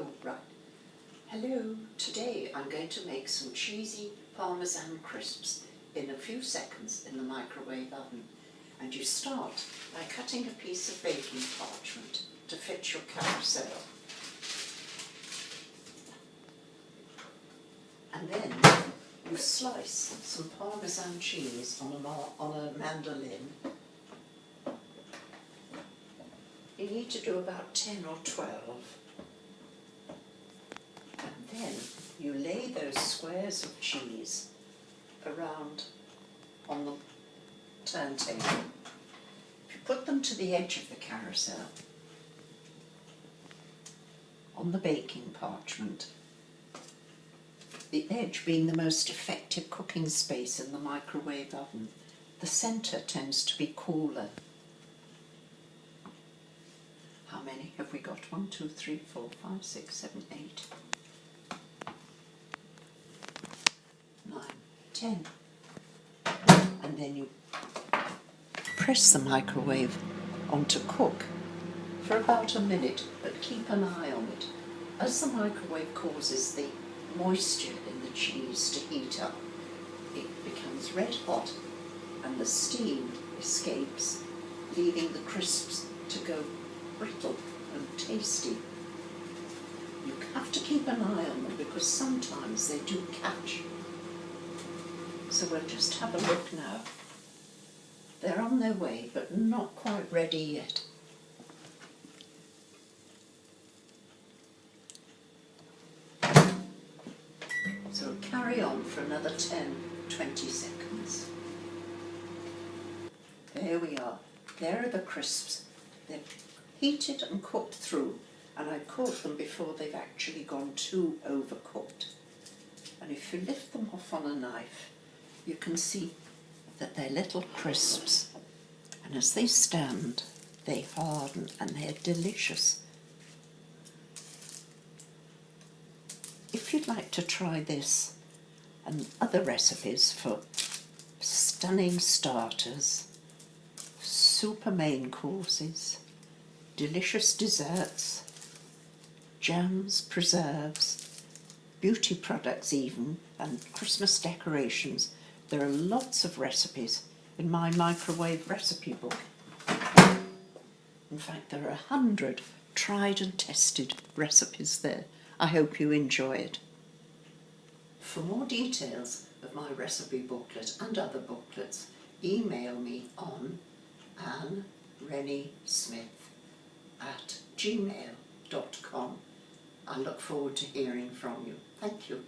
Oh, right. Hello, today I'm going to make some cheesy Parmesan crisps in a few seconds in the microwave oven. And you start by cutting a piece of baking parchment to fit your carousel. And then you slice some Parmesan cheese on a mandolin. You need to do about 10 or 12. And then you lay those squares of cheese around on the turntable. If you put them to the edge of the carousel, on the baking parchment, the edge being the most effective cooking space in the microwave oven, the centre tends to be cooler. How many have we got? 1, 2, 3, 4, 5, 6, 7, 8, 9, 10. And then you press the microwave on to cook for about a minute, but keep an eye on it. As the microwave causes the moisture in the cheese to heat up, it becomes red hot and the steam escapes, leaving the crisps to go brittle and tasty. You have to keep an eye on them because sometimes they do catch. So we'll just have a look now. They're on their way, but not quite ready yet. So carry on for another 10, 20 seconds. There we are. There are the crisps. They're heated and cooked through, and I caught them before they've actually gone too overcooked. And if you lift them off on a knife, you can see that they're little crisps, and as they stand, they harden and they're delicious. If you'd like to try this and other recipes for stunning starters, super main courses, delicious desserts, jams, preserves, beauty products even, and Christmas decorations, there are lots of recipes in my microwave recipe book. In fact, there are 100 tried and tested recipes there. I hope you enjoy it. For more details of my recipe booklet and other booklets, email me on Reney-Smith@gmail.com. I look forward to hearing from you. Thank you.